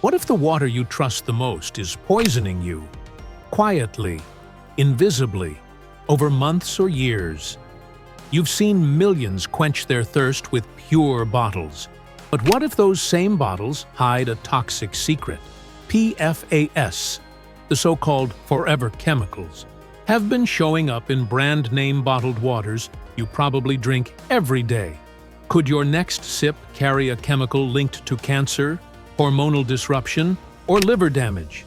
What if the water you trust the most is poisoning you? Quietly, invisibly, over months or years. You've seen millions quench their thirst with pure bottles. But what if those same bottles hide a toxic secret? PFAS, the so-called forever chemicals, have been showing up in brand-name bottled waters you probably drink every day. Could your next sip carry a chemical linked to cancer, hormonal disruption, or liver damage?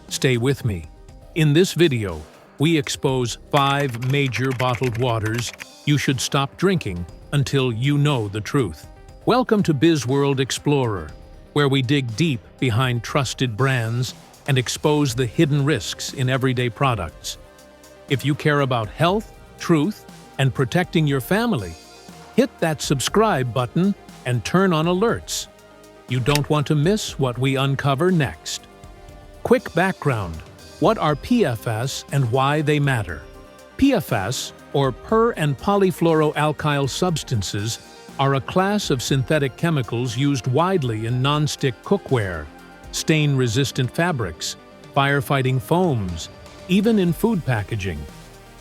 Stay with me. In this video, we expose 5 major bottled waters you should stop drinking until you know the truth. Welcome to BizWorld Explorer, where we dig deep behind trusted brands and expose the hidden risks in everyday products. If you care about health, truth, and protecting your family, hit that subscribe button and turn on alerts. You don't want to miss what we uncover next. Quick background: what are PFAS and why they matter? PFAS, or per- and polyfluoroalkyl substances, are a class of synthetic chemicals used widely in non-stick cookware, stain-resistant fabrics, firefighting foams, even in food packaging.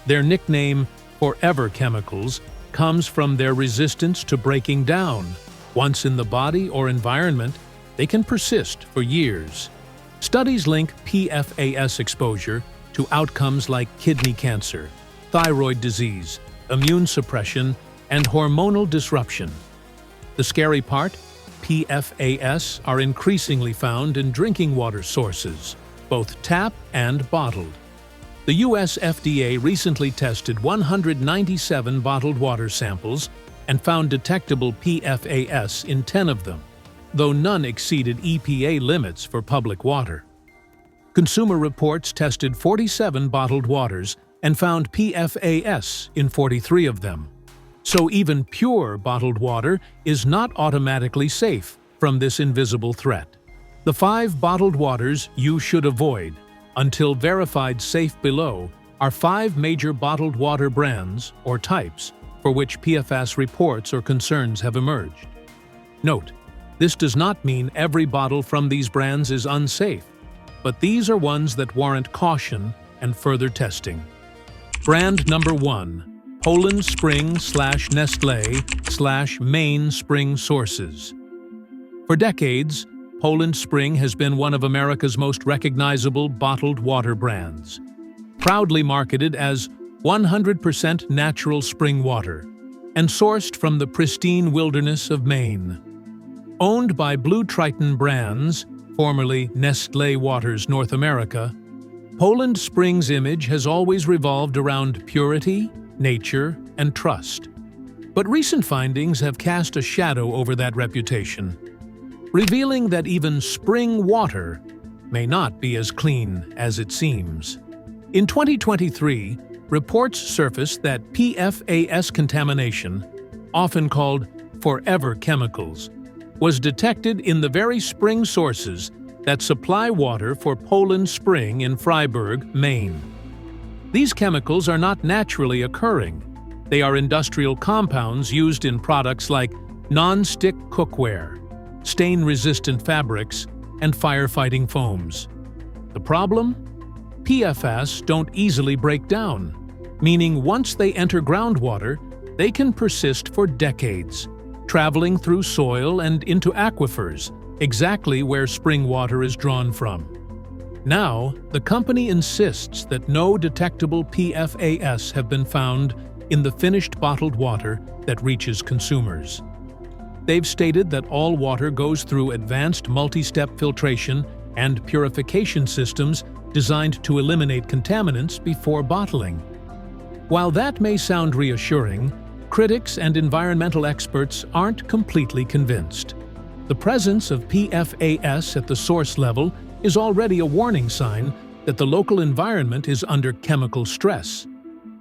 Their nickname, forever chemicals, comes from their resistance to breaking down. Once in the body or environment, they can persist for years. Studies link PFAS exposure to outcomes like kidney cancer, thyroid disease, immune suppression, and hormonal disruption. The scary part? PFAS are increasingly found in drinking water sources, both tap and bottled. The US FDA recently tested 197 bottled water samples and found detectable PFAS in 10 of them, though none exceeded EPA limits for public water. Consumer Reports tested 47 bottled waters and found PFAS in 43 of them. So even pure bottled water is not automatically safe from this invisible threat. The 5 bottled waters you should avoid, until verified safe below, are 5 major bottled water brands or types for which PFAS reports or concerns have emerged. Note, this does not mean every bottle from these brands is unsafe, but these are ones that warrant caution and further testing. Brand number 1, Poland Spring / Nestle / Main Spring Sources. For decades, Poland Spring has been one of America's most recognizable bottled water brands. Proudly marketed as 100% natural spring water and sourced from the pristine wilderness of Maine. Owned by Blue Triton Brands, formerly Nestlé Waters North America, Poland Spring's image has always revolved around purity, nature, and trust. But recent findings have cast a shadow over that reputation, revealing that even spring water may not be as clean as it seems. In 2023, reports surfaced that PFAS contamination, often called forever chemicals, was detected in the very spring sources that supply water for Poland Spring in Freiburg, Maine. These chemicals are not naturally occurring. They are industrial compounds used in products like non-stick cookware, stain-resistant fabrics, and firefighting foams. The problem? PFAS don't easily break down, meaning once they enter groundwater, they can persist for decades, traveling through soil and into aquifers, exactly where spring water is drawn from. Now, the company insists that no detectable PFAS have been found in the finished bottled water that reaches consumers. They've stated that all water goes through advanced multi-step filtration and purification systems designed to eliminate contaminants before bottling. While that may sound reassuring, critics and environmental experts aren't completely convinced. The presence of PFAS at the source level is already a warning sign that the local environment is under chemical stress,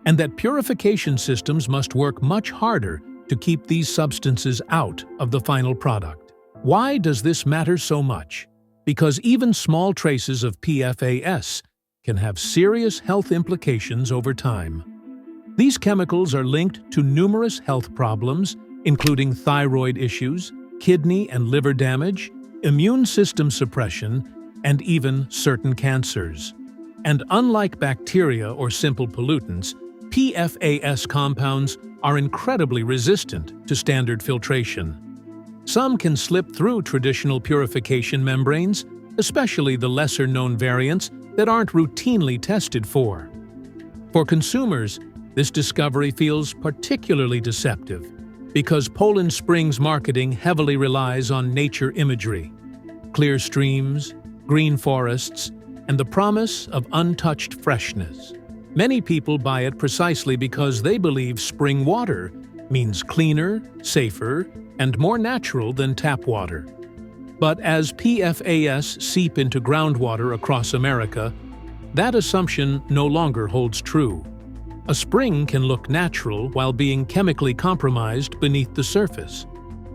and that purification systems must work much harder to keep these substances out of the final product. Why does this matter so much? Because even small traces of PFAS can have serious health implications over time. These chemicals are linked to numerous health problems, including thyroid issues, kidney and liver damage, immune system suppression, and even certain cancers. And unlike bacteria or simple pollutants, PFAS compounds are incredibly resistant to standard filtration. Some can slip through traditional purification membranes, especially the lesser-known variants that aren't routinely tested for. For consumers, this discovery feels particularly deceptive because Poland Spring's marketing heavily relies on nature imagery, clear streams, green forests, and the promise of untouched freshness. Many people buy it precisely because they believe spring water means cleaner, safer, and more natural than tap water. But as PFAS seep into groundwater across America, that assumption no longer holds true. A spring can look natural while being chemically compromised beneath the surface.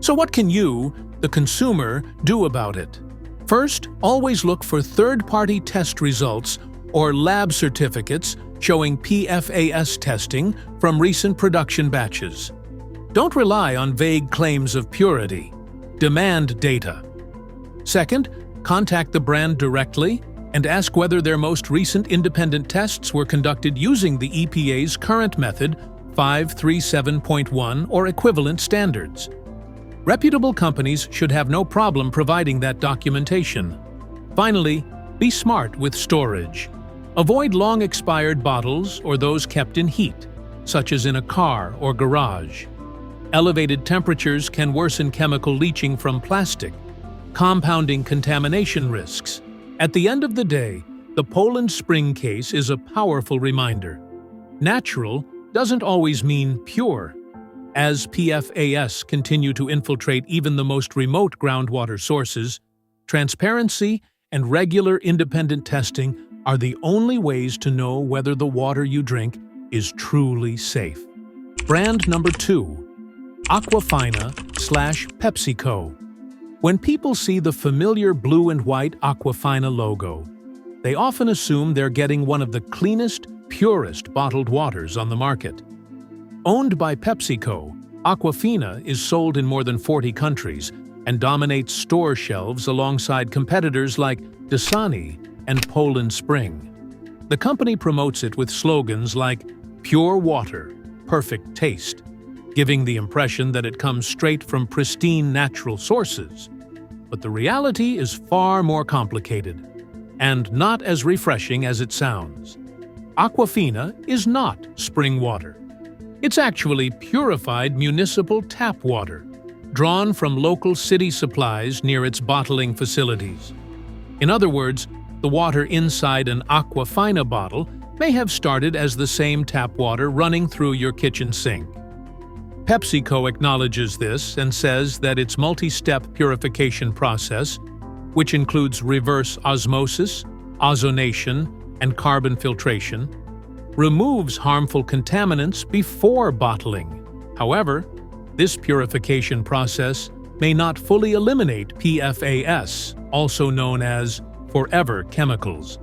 So what can you, the consumer, do about it? First, always look for third-party test results or lab certificates showing PFAS testing from recent production batches. Don't rely on vague claims of purity. Demand data. Second, contact the brand directly and ask whether their most recent independent tests were conducted using the EPA's current method, 537.1 or equivalent standards. Reputable companies should have no problem providing that documentation. Finally, be smart with storage. Avoid long-expired bottles or those kept in heat, such as in a car or garage. Elevated temperatures can worsen chemical leaching from plastic, compounding contamination risks. At the end of the day, the Poland Spring case is a powerful reminder. Natural doesn't always mean pure. As PFAS continue to infiltrate even the most remote groundwater sources, transparency and regular independent testing are the only ways to know whether the water you drink is truly safe. Brand number 2, Aquafina/PepsiCo. When people see the familiar blue and white Aquafina logo, they often assume they're getting one of the cleanest, purest bottled waters on the market. Owned by PepsiCo, Aquafina is sold in more than 40 countries and dominates store shelves alongside competitors like Dasani and Poland Spring. The company promotes it with slogans like "Pure water, perfect taste," giving the impression that it comes straight from pristine natural sources. But the reality is far more complicated and not as refreshing as it sounds. Aquafina is not spring water. It's actually purified municipal tap water, drawn from local city supplies near its bottling facilities. In other words, the water inside an Aquafina bottle may have started as the same tap water running through your kitchen sink. PepsiCo acknowledges this and says that its multi-step purification process, which includes reverse osmosis, ozonation, and carbon filtration, removes harmful contaminants before bottling. However, this purification process may not fully eliminate PFAS, also known as forever chemicals.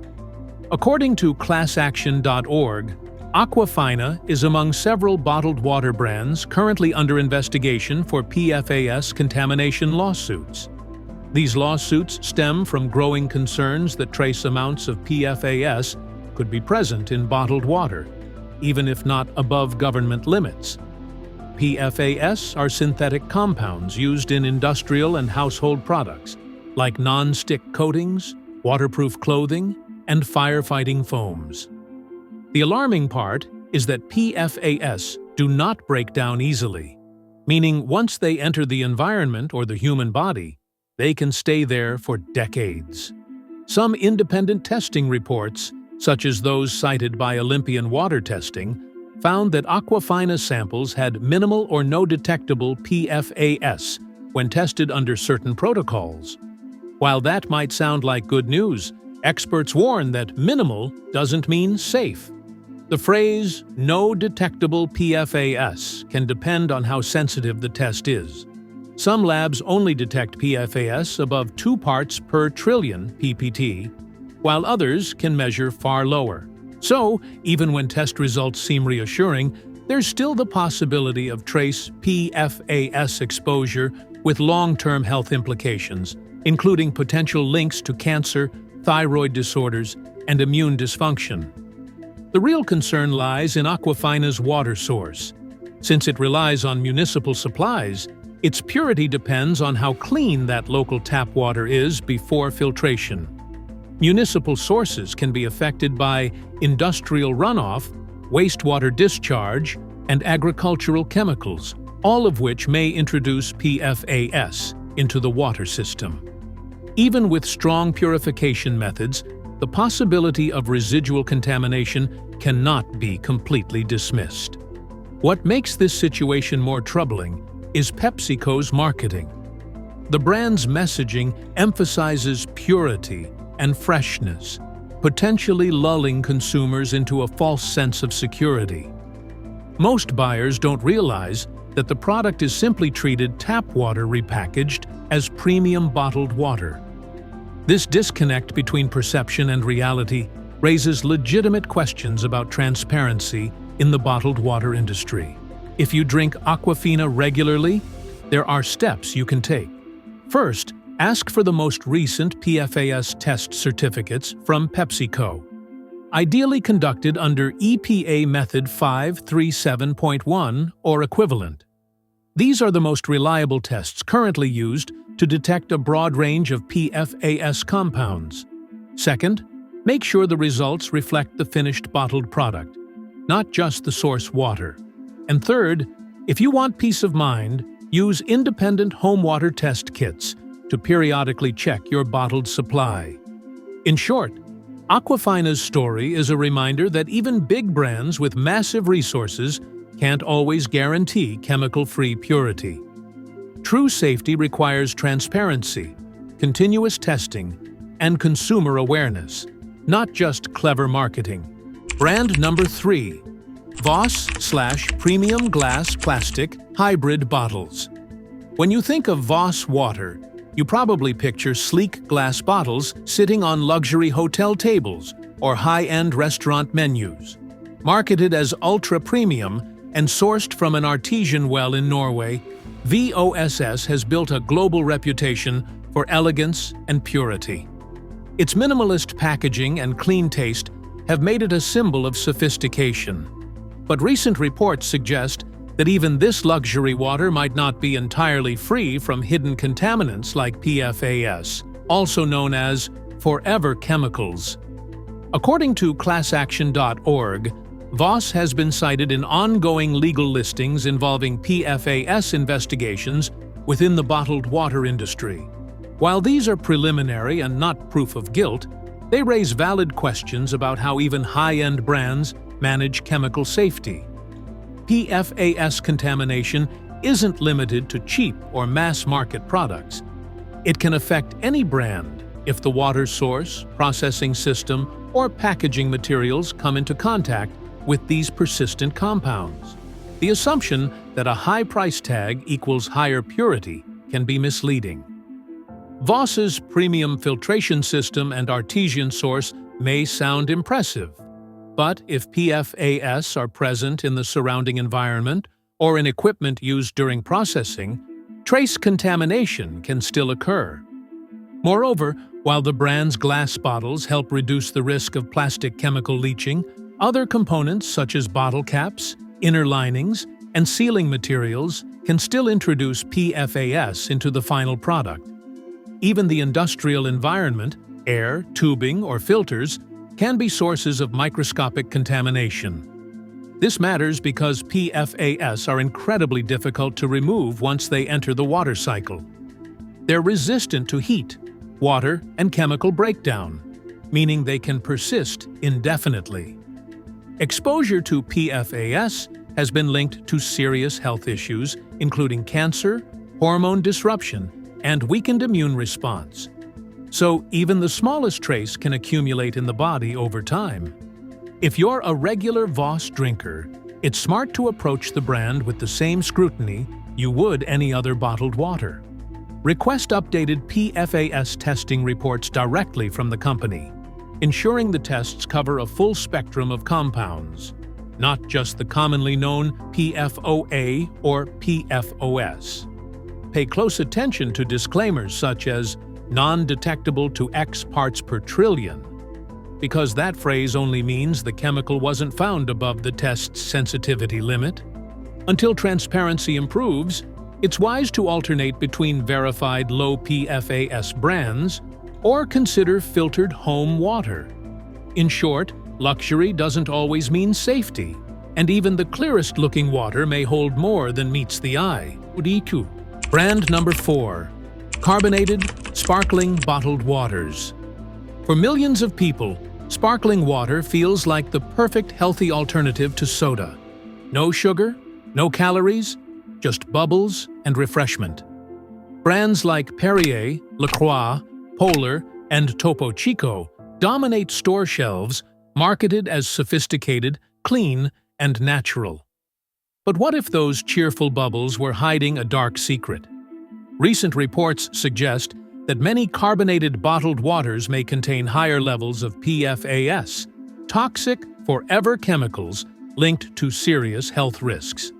According to ClassAction.org, Aquafina is among several bottled water brands currently under investigation for PFAS contamination lawsuits. These lawsuits stem from growing concerns that trace amounts of PFAS could be present in bottled water, even if not above government limits. PFAS are synthetic compounds used in industrial and household products, like non-stick coatings, waterproof clothing, and firefighting foams. The alarming part is that PFAS do not break down easily, meaning once they enter the environment or the human body, they can stay there for decades. Some independent testing reports, such as those cited by Olympian Water Testing, found that Aquafina samples had minimal or no detectable PFAS when tested under certain protocols. While that might sound like good news, experts warn that minimal doesn't mean safe. The phrase, "no detectable PFAS," can depend on how sensitive the test is. Some labs only detect PFAS above 2 parts per trillion ppt, while others can measure far lower. So, even when test results seem reassuring, there's still the possibility of trace PFAS exposure with long-term health implications, including potential links to cancer, thyroid disorders, and immune dysfunction. The real concern lies in Aquafina's water source. Since it relies on municipal supplies, its purity depends on how clean that local tap water is before filtration. Municipal sources can be affected by industrial runoff, wastewater discharge, and agricultural chemicals, all of which may introduce PFAS into the water system. Even with strong purification methods, the possibility of residual contamination cannot be completely dismissed. What makes this situation more troubling is PepsiCo's marketing. The brand's messaging emphasizes purity and freshness, potentially lulling consumers into a false sense of security. Most buyers don't realize that the product is simply treated tap water repackaged as premium bottled water. This disconnect between perception and reality raises legitimate questions about transparency in the bottled water industry. If you drink Aquafina regularly, there are steps you can take. First, ask for the most recent PFAS test certificates from PepsiCo, ideally conducted under EPA Method 537.1 or equivalent. These are the most reliable tests currently used to detect a broad range of PFAS compounds. Second, make sure the results reflect the finished bottled product, not just the source water. And third, if you want peace of mind, use independent home water test kits to periodically check your bottled supply. In short, Aquafina's story is a reminder that even big brands with massive resources can't always guarantee chemical-free purity. True safety requires transparency, continuous testing, and consumer awareness, not just clever marketing. Brand number 3. Voss/Premium Glass Plastic Hybrid Bottles. When you think of Voss water, you probably picture sleek glass bottles sitting on luxury hotel tables or high-end restaurant menus. Marketed as ultra-premium and sourced from an artesian well in Norway, VOSS has built a global reputation for elegance and purity. Its minimalist packaging and clean taste have made it a symbol of sophistication. But recent reports suggest that even this luxury water might not be entirely free from hidden contaminants like PFAS, also known as forever chemicals. According to classaction.org, Voss has been cited in ongoing legal listings involving PFAS investigations within the bottled water industry. While these are preliminary and not proof of guilt, they raise valid questions about how even high-end brands manage chemical safety. PFAS contamination isn't limited to cheap or mass-market products. It can affect any brand if the water source, processing system, or packaging materials come into contact with these persistent compounds. The assumption that a high price tag equals higher purity can be misleading. Voss's premium filtration system and artesian source may sound impressive, but if PFAS are present in the surrounding environment or in equipment used during processing, trace contamination can still occur. Moreover, while the brand's glass bottles help reduce the risk of plastic chemical leaching, other components such as bottle caps, inner linings, and sealing materials can still introduce PFAS into the final product. Even the industrial environment, air, tubing, or filters, can be sources of microscopic contamination. This matters because PFAS are incredibly difficult to remove once they enter the water cycle. They're resistant to heat, water, and chemical breakdown, meaning they can persist indefinitely. Exposure to PFAS has been linked to serious health issues, including cancer, hormone disruption, and weakened immune response. So even the smallest trace can accumulate in the body over time. If you're a regular Voss drinker, it's smart to approach the brand with the same scrutiny you would any other bottled water. Request updated PFAS testing reports directly from the company, ensuring the tests cover a full spectrum of compounds, not just the commonly known PFOA or PFOS. Pay close attention to disclaimers such as non-detectable to X parts per trillion, because that phrase only means the chemical wasn't found above the test's sensitivity limit. Until transparency improves, it's wise to alternate between verified low PFAS brands or consider filtered home water. In short, luxury doesn't always mean safety, and even the clearest-looking water may hold more than meets the eye. Brand number 4. Carbonated, sparkling bottled waters. For millions of people, sparkling water feels like the perfect healthy alternative to soda. No sugar, no calories, just bubbles and refreshment. Brands like Perrier, LaCroix, Polar, and Topo Chico dominate store shelves, marketed as sophisticated, clean, and natural. But what if those cheerful bubbles were hiding a dark secret? Recent reports suggest that many carbonated bottled waters may contain higher levels of PFAS, toxic, forever chemicals linked to serious health risks.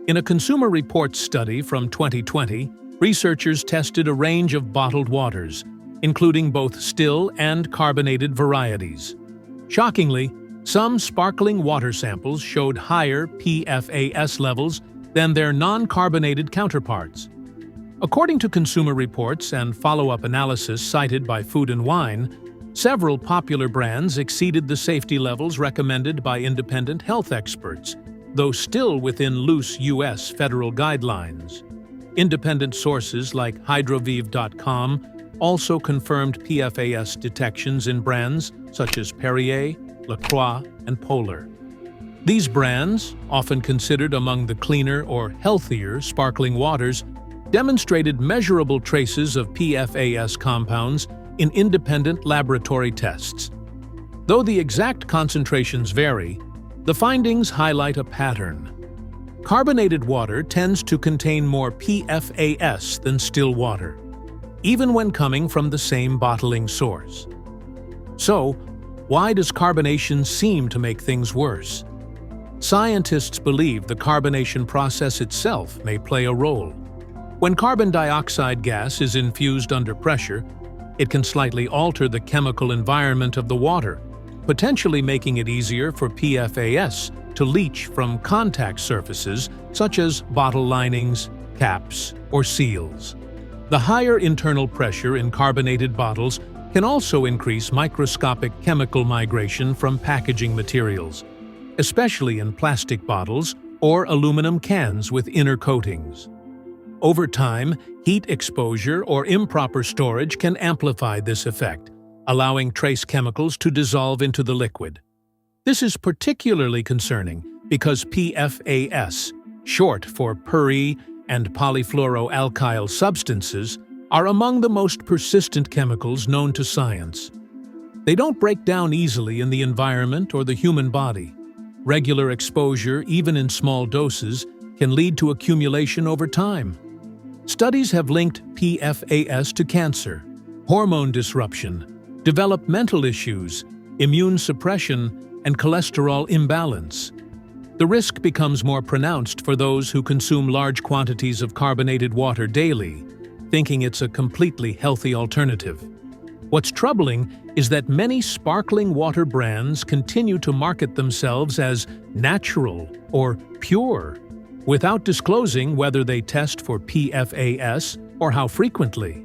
In a Consumer Reports study from 2020, researchers tested a range of bottled waters, including both still and carbonated varieties. Shockingly, some sparkling water samples showed higher PFAS levels than their non-carbonated counterparts. According to Consumer Reports and follow-up analysis cited by Food & Wine, several popular brands exceeded the safety levels recommended by independent health experts, though still within loose U.S. federal guidelines. Independent sources like Hydroviv.com also confirmed PFAS detections in brands such as Perrier, LaCroix, and Polar. These brands, often considered among the cleaner or healthier sparkling waters, demonstrated measurable traces of PFAS compounds in independent laboratory tests. Though the exact concentrations vary, the findings highlight a pattern. Carbonated water tends to contain more PFAS than still water, even when coming from the same bottling source. So, why does carbonation seem to make things worse? Scientists believe the carbonation process itself may play a role. When carbon dioxide gas is infused under pressure, it can slightly alter the chemical environment of the water, potentially making it easier for PFAS to leach from contact surfaces such as bottle linings, caps, or seals. The higher internal pressure in carbonated bottles can also increase microscopic chemical migration from packaging materials, especially in plastic bottles or aluminum cans with inner coatings. Over time, heat exposure or improper storage can amplify this effect, allowing trace chemicals to dissolve into the liquid. This is particularly concerning because PFAS, short for peri and polyfluoroalkyl substances, are among the most persistent chemicals known to science. They don't break down easily in the environment or the human body. Regular exposure, even in small doses, can lead to accumulation over time. Studies have linked PFAS to cancer, hormone disruption, developmental issues, immune suppression, and cholesterol imbalance. The risk becomes more pronounced for those who consume large quantities of carbonated water daily, thinking it's a completely healthy alternative. What's troubling is that many sparkling water brands continue to market themselves as natural or pure, without disclosing whether they test for PFAS or how frequently.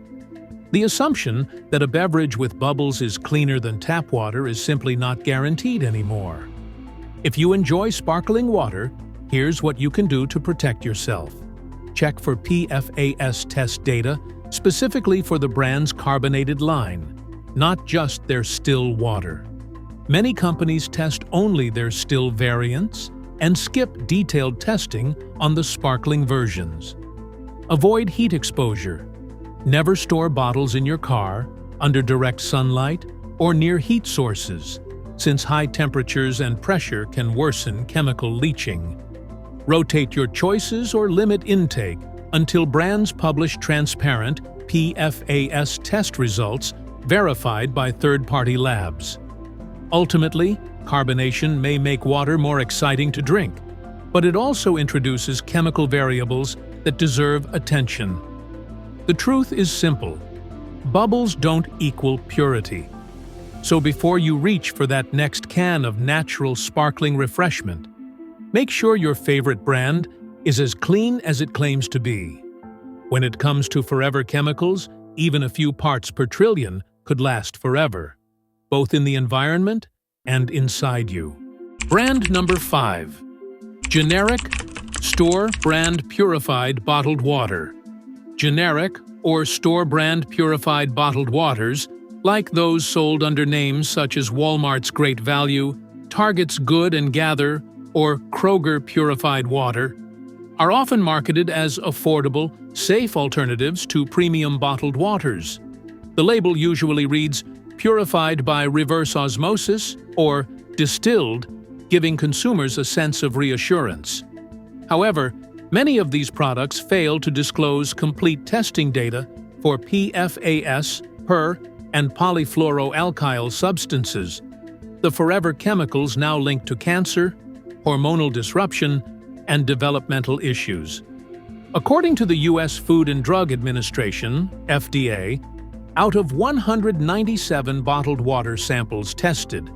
The assumption that a beverage with bubbles is cleaner than tap water is simply not guaranteed anymore. If you enjoy sparkling water, here's what you can do to protect yourself. Check for PFAS test data specifically for the brand's carbonated line, not just their still water. Many companies test only their still variants and skip detailed testing on the sparkling versions. Avoid heat exposure. Never store bottles in your car, under direct sunlight, or near heat sources, since high temperatures and pressure can worsen chemical leaching. Rotate your choices or limit intake until brands publish transparent PFAS test results verified by third-party labs. Ultimately, carbonation may make water more exciting to drink, but it also introduces chemical variables that deserve attention. The truth is simple. bubbles don't equal purity. So before you reach for that next can of natural sparkling refreshment, make sure your favorite brand is as clean as it claims to be. When it comes to forever chemicals, even a few parts per trillion could last forever, both in the environment and inside you. Brand number 5. Generic, store brand purified bottled water. Generic or store brand purified bottled waters, like those sold under names such as Walmart's Great Value, Target's Good and Gather, or Kroger Purified Water, are often marketed as affordable, safe alternatives to premium bottled waters. The label usually reads purified by reverse osmosis or distilled, giving consumers a sense of reassurance. However, many of these products fail to disclose complete testing data for PFAS, per, and polyfluoroalkyl substances, the forever chemicals now linked to cancer, hormonal disruption, and developmental issues. According to the U.S. Food and Drug Administration, FDA, out of 197 bottled water samples tested,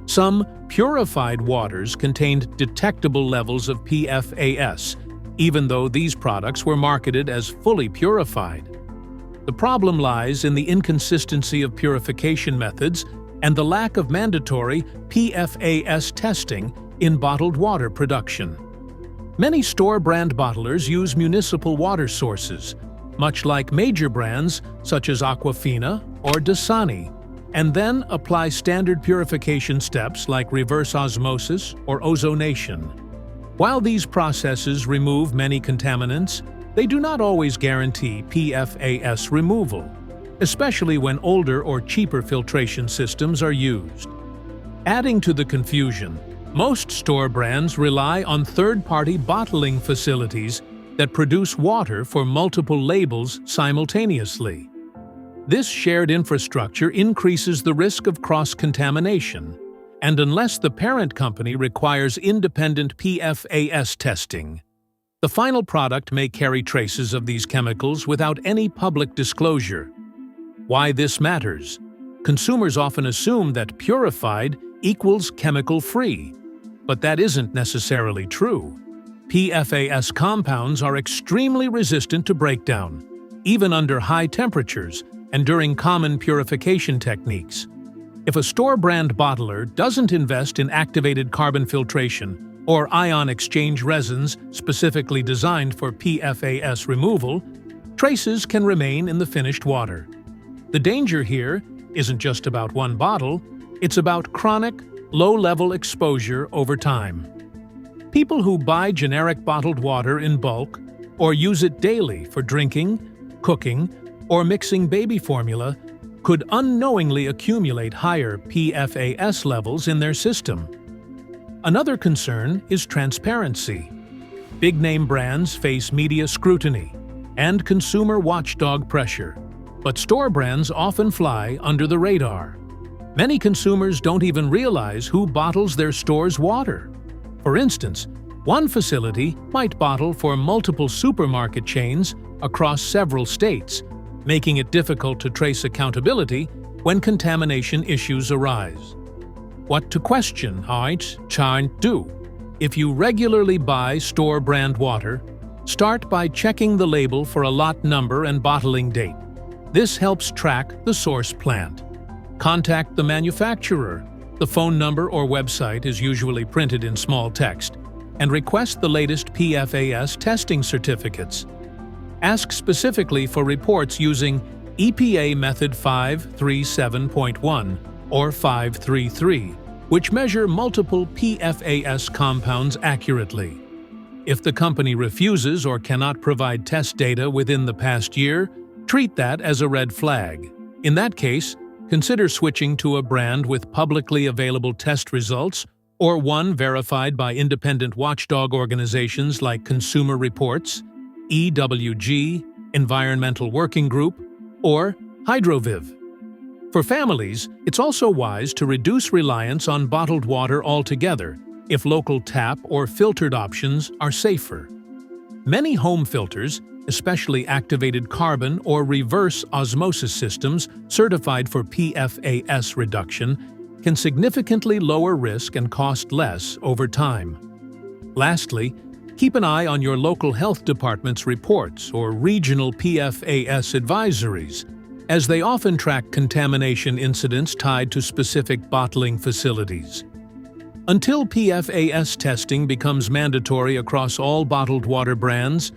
some purified waters contained detectable levels of PFAS, even though these products were marketed as fully purified. The problem lies in the inconsistency of purification methods and the lack of mandatory PFAS testing in bottled water production. Many store-brand bottlers use municipal water sources, much like major brands such as Aquafina or Dasani, and then apply standard purification steps like reverse osmosis or ozonation. While these processes remove many contaminants, they do not always guarantee PFAS removal, especially when older or cheaper filtration systems are used. Adding to the confusion, most store brands rely on third-party bottling facilities that produce water for multiple labels simultaneously. This shared infrastructure increases the risk of cross-contamination, and unless the parent company requires independent PFAS testing, the final product may carry traces of these chemicals without any public disclosure. Why this matters? Consumers often assume that purified equals chemical-free, but that isn't necessarily true. PFAS compounds are extremely resistant to breakdown, even under high temperatures and during common purification techniques. If a store-brand bottler doesn't invest in activated carbon filtration or ion exchange resins specifically designed for PFAS removal, traces can remain in the finished water. The danger here isn't just about one bottle, it's about chronic, low-level exposure over time. People who buy generic bottled water in bulk or use it daily for drinking, cooking, or mixing baby formula could unknowingly accumulate higher PFAS levels in their system. Another concern is transparency. Big-name brands face media scrutiny and consumer watchdog pressure, but store brands often fly under the radar. Many consumers don't even realize who bottles their store's water. For instance, one facility might bottle for multiple supermarket chains across several states, making it difficult to trace accountability when contamination issues arise. What to question, do. If you regularly buy store-brand water, start by checking the label for a lot number and bottling date. This helps track the source plant. Contact the manufacturer. The phone number or website is usually printed in small text, and request the latest PFAS testing certificates. Ask specifically for reports using EPA Method 537.1 or 533, which measure multiple PFAS compounds accurately. If the company refuses or cannot provide test data within the past year, treat that as a red flag. In that case, consider switching to a brand with publicly available test results or one verified by independent watchdog organizations like Consumer Reports, EWG, Environmental Working Group, or Hydroviv. For families, it's also wise to reduce reliance on bottled water altogether if local tap or filtered options are safer. Many home filters, especially activated carbon or reverse osmosis systems certified for PFAS reduction, can significantly lower risk and cost less over time. Lastly, keep an eye on your local health department's reports or regional PFAS advisories, as they often track contamination incidents tied to specific bottling facilities. Until PFAS testing becomes mandatory across all bottled water brands,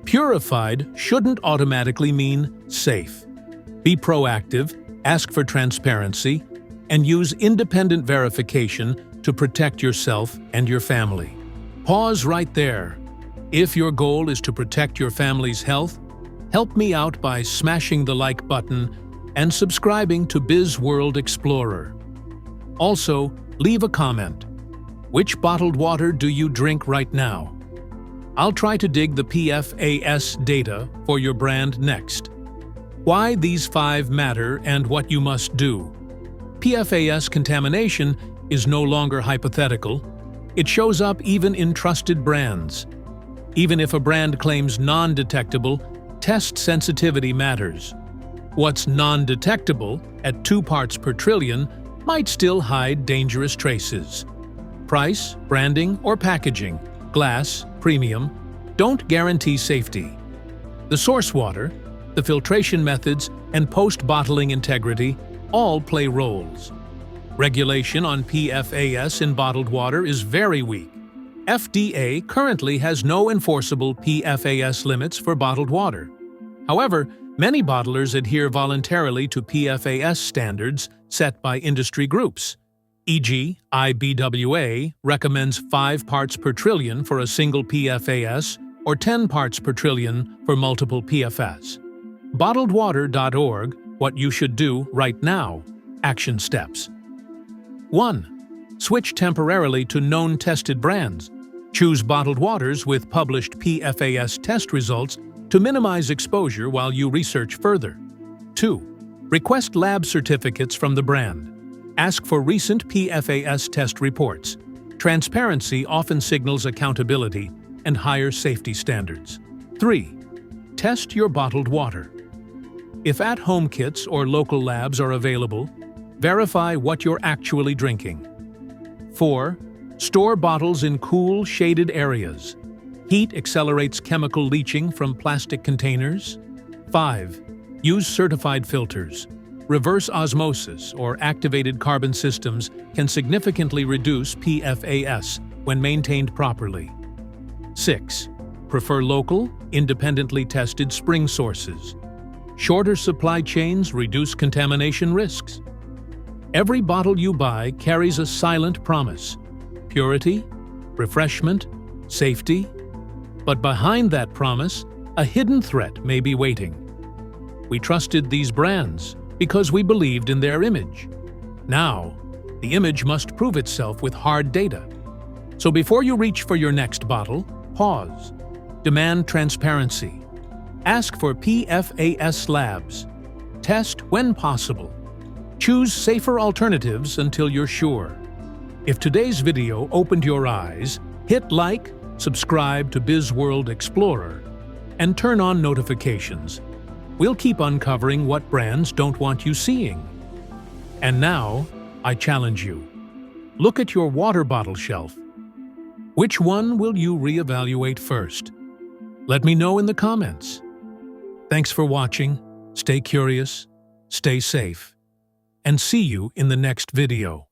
purified shouldn't automatically mean safe. Be proactive, ask for transparency, and use independent verification to protect yourself and your family. Pause right there. If your goal is to protect your family's health, help me out by smashing the like button and subscribing to BizWorld Explorer. Also, leave a comment. Which bottled water do you drink right now? I'll try to dig the PFAS data for your brand next. Why these 5 matter and what you must do. PFAS contamination is no longer hypothetical. It shows up even in trusted brands. Even if a brand claims non-detectable, test sensitivity matters. What's non-detectable, at 2 parts per trillion, might still hide dangerous traces. Price, branding, or packaging, glass, premium, don't guarantee safety. The source water, the filtration methods, and post-bottling integrity all play roles. Regulation on PFAS in bottled water is very weak. FDA currently has no enforceable PFAS limits for bottled water. However, many bottlers adhere voluntarily to PFAS standards set by industry groups. E.g., IBWA recommends 5 parts per trillion for a single PFAS or 10 parts per trillion for multiple PFAS. BottledWater.org, what you should do right now. Action steps. 1. Switch temporarily to known tested brands. Choose bottled waters with published PFAS test results to minimize exposure while you research further. 2. Request lab certificates from the brand. Ask for recent PFAS test reports. Transparency often signals accountability and higher safety standards. 3. Test your bottled water. If at-home kits or local labs are available, verify what you're actually drinking. 4. Store bottles in cool, shaded areas. Heat accelerates chemical leaching from plastic containers. 5. Use certified filters. Reverse osmosis or activated carbon systems can significantly reduce PFAS when maintained properly. 6. Prefer local, independently tested spring sources. Shorter supply chains reduce contamination risks. Every bottle you buy carries a silent promise: purity, refreshment, safety. But behind that promise, a hidden threat may be waiting. We trusted these brands because we believed in their image. Now, the image must prove itself with hard data. So before you reach for your next bottle, pause. Demand transparency. Ask for PFAS labs. Test when possible. Choose safer alternatives until you're sure. If today's video opened your eyes, hit like, subscribe to BizWorld Explorer, and turn on notifications. We'll keep uncovering what brands don't want you seeing. And now, I challenge you. Look at your water bottle shelf. Which one will you reevaluate first? Let me know in the comments. Thanks for watching. Stay curious, stay safe, and see you in the next video.